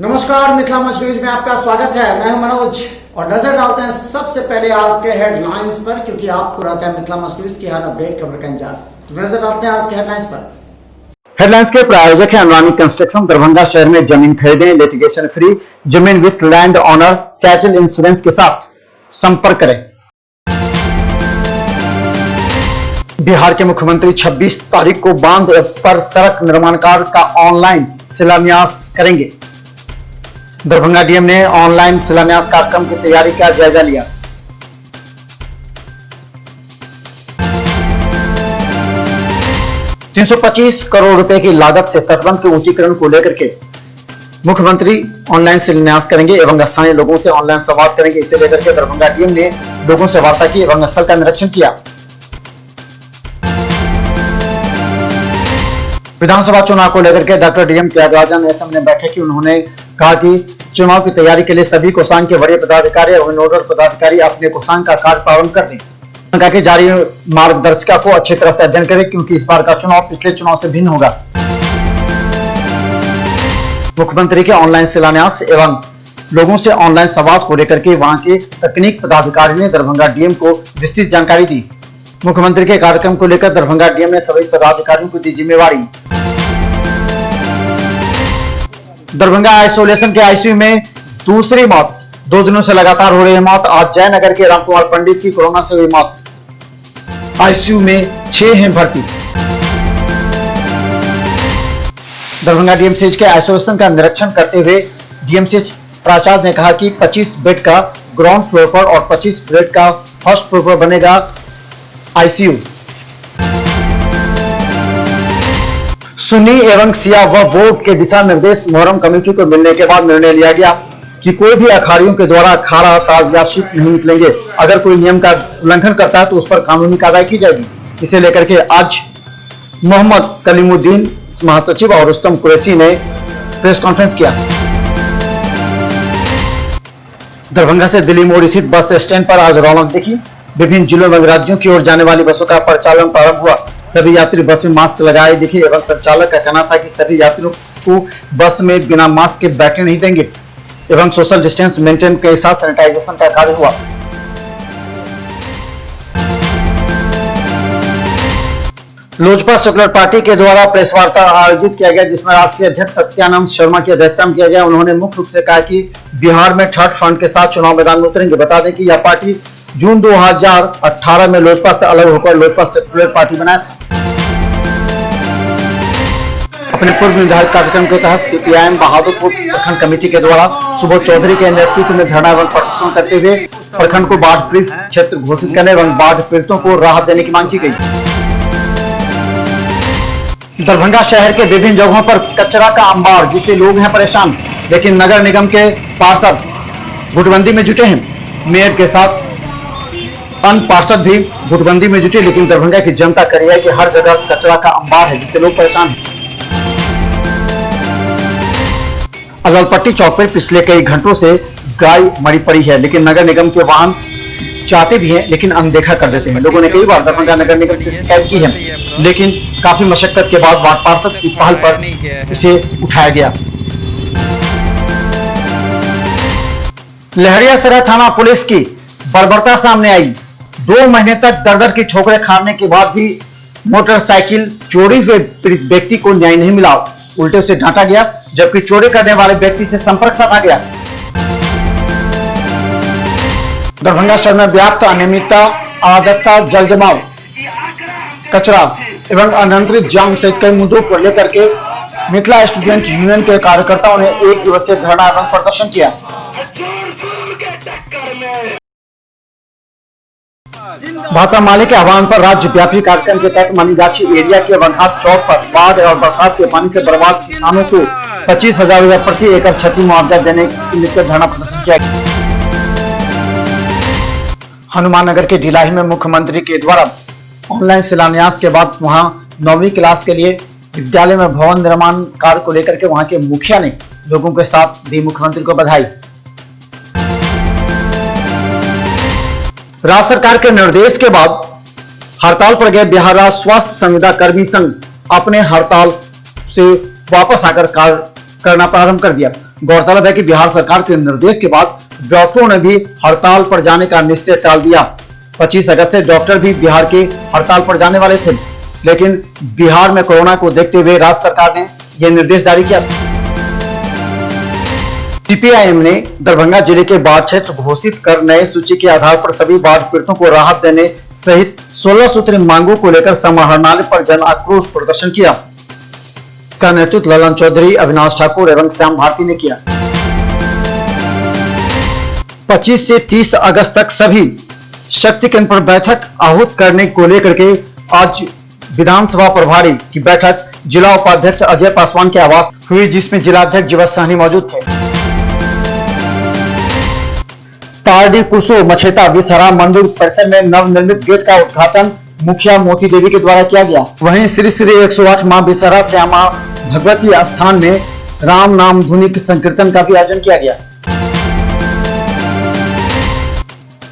नमस्कार, मिथिला मंच न्यूज में आपका स्वागत है। मैं हूं मनोज और नजर डालते हैं सबसे पहले आज के हेडलाइंस पर, क्योंकि आपको रहता है मिथिला मंच न्यूज की हर अपडेट खबर का इंतजार। तो नजर डालते हैं आज के हेडलाइंस पर। हेडलाइंस के प्रायोजक है अनुरानी कंस्ट्रक्शन। दरभंगा शहर में जमीन खरीदें लिटिगेशन फ्री, जमीन with land owner title insurance के साथ संपर्क करें। बिहार के मुख्यमंत्री 26 तारीख को बांध पर सड़क निर्माण कार्य का ऑनलाइन शिलान्यास करेंगे। दरभंगा डीएम ने ऑनलाइन शिलान्यास कार्यक्रम की तैयारी का जायजा लिया। ₹325 करोड़ रुपए की लागत से तटबंध के ऊंचीकरण को लेकर के मुख्यमंत्री ऑनलाइन शिलान्यास करेंगे एवं स्थानीय लोगों से ऑनलाइन संवाद करेंगे। इसे लेकर के दरभंगा डीएम ने लोगों से वार्ता की एवं स्थल का निरीक्षण किया। विधानसभा चुनाव को लेकर के डॉक्टर डीएम त्यागराजन एसएम ने बैठक की। उन्होंने कहा कि चुनाव की तैयारी के लिए सभी कोषांग के वरीय पदाधिकारी और नोडल पदाधिकारी अपने कोषांग का कार्य प्रारंभ कर दें। उन्होंने कहा कि जारी मार्गदर्शिका को अच्छी तरह से अध्ययन करें, क्योंकि इस बार का चुनाव पिछले चुनाव से भिन्न होगा। मुख्यमंत्री के ऑनलाइन शिलान्यास एवं लोगों से ऑनलाइन संवाद को लेकर के वहां के तकनीक पदाधिकारी ने दरभंगा डीएम को विस्तृत जानकारी दी। मुख्यमंत्री के कार्यक्रम को लेकर दरभंगा डीएम ने सभी पदाधिकारियों को दी जिम्मेवारी। दरभंगा आइसोलेशन के आईसीयू में दूसरी मौत। 2 दिनों से लगातार हो रही है मौत। आज जयनगर के रामकुमार पंडित की कोरोना से हुई मौत। आईसीयू में 6 हैं भर्ती। दरभंगा डीएमसीएच के आइसोलेशन का निरीक्षण करते हुए डीएमसीएच प्राचार्य ने कहा कि 25 बेड का ग्राउंड फ्लोर पर और 25 बेड का फर्स्ट फ्लोर पर बनेगा आईसीयू। सुन्नी एवं शिया वक्फ बोर्ड के दिशा निर्देश मोहर्रम कमेटी को मिलने के बाद निर्णय लिया गया कि कोई भी अखाड़ियों के द्वारा अखाड़ा ताज या शीट नहीं निकलेंगे। अगर कोई नियम का उल्लंघन करता है तो उस पर कानूनी कार्रवाई की जाएगी। इसे लेकर के आज मोहम्मद कलीमुद्दीन महासचिव और रुस्तम कुरैशी ने प्रेस कॉन्फ्रेंस किया। दरभंगा से दिल्ली मोड़ स्थित बस स्टैंड पर आज रौनक दिखी। विभिन्न जिलों एवं राज्यों की ओर जाने वाली बसों का परिचालन प्रारंभ हुआ। सभी यात्री बस में मास्क लगाए दिखे एवं संचालक का कहना था कि सभी यात्रियों को बस में बिना मास्क के बैठने नहीं देंगे एवं सोशल डिस्टेंस मेंटेन के साथ सैनिटाइजेशन का कार्य हुआ। लोजपा सेक्युलर पार्टी के द्वारा प्रेस वार्ता आयोजित किया गया, जिसमें राष्ट्रीय अध्यक्ष सत्यानंद शर्मा की अध्यक्षता में किया गया। उन्होंने मुख्य रूप से कहा कि बिहार में थर्ड फ्रंट के साथ चुनाव मैदान में उतरेंगे। बता दें कि यह पार्टी जून 2018 में लोजपा से अलग होकर लोजपा सेक्युलर पार्टी बनाया था। अपने पूर्व निर्धारित कार्यक्रम के तहत सीपीआईएम बहादुरपुर प्रखंड कमेटी के द्वारा सुबोध चौधरी के नेतृत्व में धरना एवं प्रदर्शन करते हुए प्रखंड को बाढ़ पीड़ित क्षेत्र घोषित करने एवं बाढ़ पीड़ितों को राहत देने की मांग की गई। दरभंगा शहर के विभिन्न जगहों पर कचरा का अंबार, जिससे लोग हैं परेशान, लेकिन नगर निगम के पार्षद गुटबंदी में जुटे हैं। मेयर के साथ अन्य पार्षद भी गुटबंदी में जुटे, लेकिन दरभंगा की जनता कह रही है कि हर जगह कचरा का अंबार है, जिससे लोग परेशान हैं। अदलपट्टी चौक पर पिछले कई घंटों से गाय मरी पड़ी है, लेकिन नगर निगम के वाहन चाहते भी हैं लेकिन अनदेखा कर देते हैं। लोगों ने कई बार दरभंगा नगर निगम से शिकायत की है, लेकिन काफी मशक्कत के बाद वार्ड पार्षद की पहल पर इसे उठाया गया। लहरियासराय थाना पुलिस की बर्बरता सामने आई। 2 महीने तक दर-दर की ठोकरें खाने के बाद भी मोटरसाइकिल चोरी हुए व्यक्ति को न्याय नहीं मिला। उल्टे उसे डांटा गया, जबकि चोरी करने वाले व्यक्ति से संपर्क साधा गया। दरभंगा शहर में व्याप्त अनियमितता, अराजकता, जल जमाव, कचरा एवं अनियंत्रित जाम सहित कई मुद्दों को लेकर के मिथिला स्टूडेंट यूनियन के कार्यकर्ताओं ने 1 दिवसीय धरना एवं प्रदर्शन किया। भाता माली के आह्वान पर राज्यव्यापी कार्यक्रम के तहत मनीगाछी एरिया के वनहाट चौक पर बाढ़ और बरसात के पानी से बर्बाद किसानों को 25,000 रुपए प्रति एकड़ क्षति मुआवजा देने के लिए धरना प्रदर्शन किया गया। हनुमान नगर के ढिलाही में मुख्यमंत्री के द्वारा ऑनलाइन शिलान्यास के बाद वहां 9वीं क्लास के लिए विद्यालय में भवन निर्माण कार्य को लेकर के वहां के मुखिया ने लोगों के साथ दी मुख्यमंत्री को बधाई। राज्य सरकार के निर्देश के बाद हड़ताल पर गए बिहार राज्य स्वास्थ्य संविदा कर्मी संघ अपने हड़ताल से वापस आकर कार्य करना प्रारंभ कर दिया। गौरतलब है कि बिहार सरकार के निर्देश के बाद डॉक्टरों ने भी हड़ताल पर जाने का निश्चय टाल दिया। 25 अगस्त से डॉक्टर भी बिहार के हड़ताल पर जाने वाले थे, लेकिन बिहार में कोरोना को देखते हुए राज्य सरकार ने यह निर्देश जारी किया। सीपीआईएम ने दरभंगा जिले के बाढ़ क्षेत्र घोषित कर नए सूची के आधार पर सभी बाढ़ पीड़ितों को राहत देने सहित 16 सूत्री मांगों को लेकर समाहरणालय पर जन आक्रोश प्रदर्शन किया। इसका नेतृत्व ललन चौधरी, अविनाश ठाकुर एवं श्याम भारती ने किया। 25 से 30 अगस्त तक सभी शक्ति केंद्र पर बैठक आहूत करने को लेकर के आज विधानसभा प्रभारी की बैठक जिला उपाध्यक्ष अजय पासवान के आवास हुई, जिसमें जिलाध्यक्ष जीवत सहनी मौजूद थे। तारडी कुसो मछेता विसहरा मंदिर परिसर में नवनिर्मित गेट का उद्घाटन मुखिया मोती देवी के द्वारा किया गया। वहीं श्री श्री 108 मां विसहरा श्यामा भगवती स्थान में राम नाम धुनी संकीर्तन का भी आयोजन किया गया।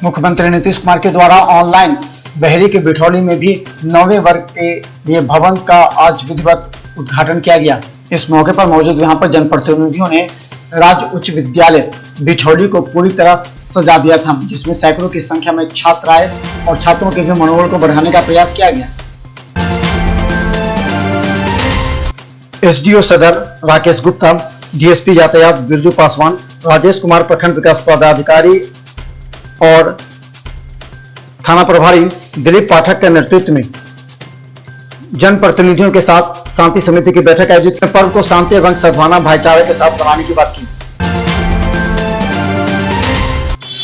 मुख्यमंत्री नीतीश कुमार के द्वारा ऑनलाइन बहेरी के बिठौली में भी 9वें वर्ग के लिए भवन का आज विधिवत उद्घाटन किया गया। इस मौके पर मौजूद यहाँ पर जनप्रतिनिधियों ने राज्य उच्च विद्यालय बिठौली को पूरी तरह सजा दिया था, जिसमें सैकड़ों की संख्या में छात्र आए और छात्रों के भी मनोबल को बढ़ाने का प्रयास किया गया। एसडीओ सदर राकेश गुप्ता, डीएसपी यातायात बिरजू पासवान, राजेश कुमार प्रखंड विकास पदाधिकारी और थाना प्रभारी दिलीप पाठक के नेतृत्व में जनप्रतिनिधियों के साथ शांति समिति की बैठक आयोजित पर्व को शांति एवं सद्भावना भाईचारे के साथ बनाने की बात की।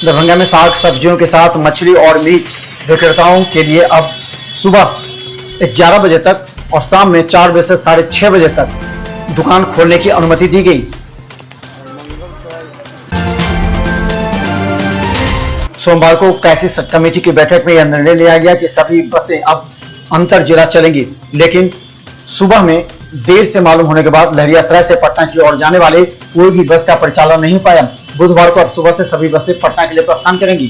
दरभंगा में साग सब्जियों के साथ मछली और मीट विक्रेताओं के लिए अब सुबह 11 बजे तक और शाम में 4 बजे से 6:30 बजे तक दुकान खोलने की अनुमति दी गई। सोमवार को कैसी कमेटी की बैठक में यह निर्णय लिया गया कि सभी बसें अब अंतर जिला चलेंगी, लेकिन सुबह में देर से मालूम होने के बाद लहरियासराय से पटना की ओर जाने वाले कोई भी बस का परिचालन नहीं हो पाया। बुधवार को अब सुबह से सभी बसें पटना के लिए प्रस्थान करेंगी।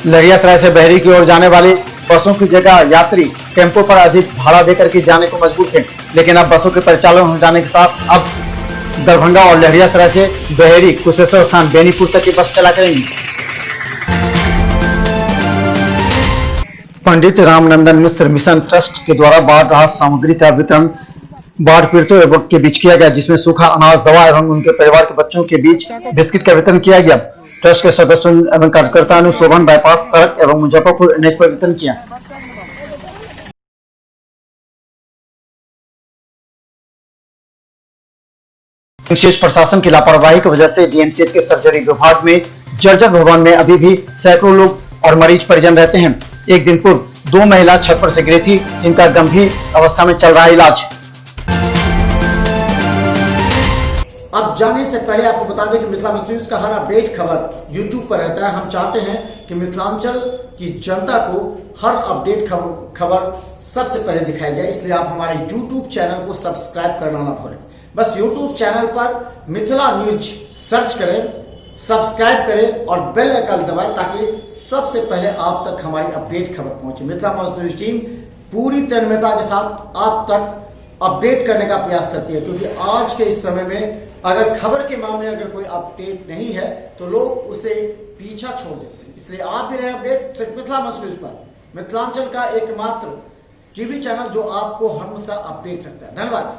लहरियासराय से बहेरी की ओर जाने वाली बसों की जगह यात्री टेम्पो पर अधिक भाड़ा देकर के जाने को मजबूर थे, लेकिन अब बसों के परिचालन हो जाने के साथ अब दरभंगा और लहरियासराय से बहेरी, कुशेश्वर स्थान, बेनीपुर तक की बस चला करेंगी। पंडित रामनंदन मिश्र मिशन ट्रस्ट के द्वारा बाढ़ राहत सामग्री का वितरण बाढ़ पीड़ितों के बीच किया गया, जिसमें सूखा अनाज, दवा एवं उनके परिवार के बच्चों के बीच बिस्किट का वितरण किया गया। ट्रस्ट के सदस्यों एवं कार्यकर्ताओं ने शोभन बाईपास सड़क एवं मुजफ्फरपुर एनएच पर वितरण किया। विशेष प्रशासन की लापरवाही की वजह से डीएमसीएच के सर्जरी विभाग में जर्जर भवन में अभी भी सैकड़ों लोग और मरीज परिजन रहते हैं। एक दिन पूर्व 2 महिला छत पर से गिरी थी, जिनका गंभीर अवस्था में चल रहा है इलाज। अब जाने से पहले आपको बता दें कि मिथिलांचल न्यूज का हर अपडेट खबर यूट्यूब पर रहता है। हम चाहते हैं कि मिथिलांचल की जनता को हर अपडेट खबर सबसे पहले दिखाई जाए, इसलिए आप हमारे यूट्यूब चैनल को सब्सक्राइब करना ना भूलें। बस यूट्यूब चैनल पर मिथिला न्यूज सर्च करें, सब्सक्राइब करें और बेल आइकन दबाएं ताकि सबसे पहले आप तक हमारी अपडेट खबर पहुंचे। मिथिला न्यूज टीम पूरी तन्मयता के साथ आप तक अपडेट करने का प्रयास करती है, क्योंकि आज के इस समय में अगर खबर के मामले अगर कोई अपडेट नहीं है तो लोग उसे पीछा छोड़ देते हैं। इसलिए आप भी रहे अपडेट सिर्फ मिथिला न्यूज पर, मिथिलांचल का एकमात्र टीवी चैनल जो आपको हमेशा अपडेट रखता है। धन्यवाद।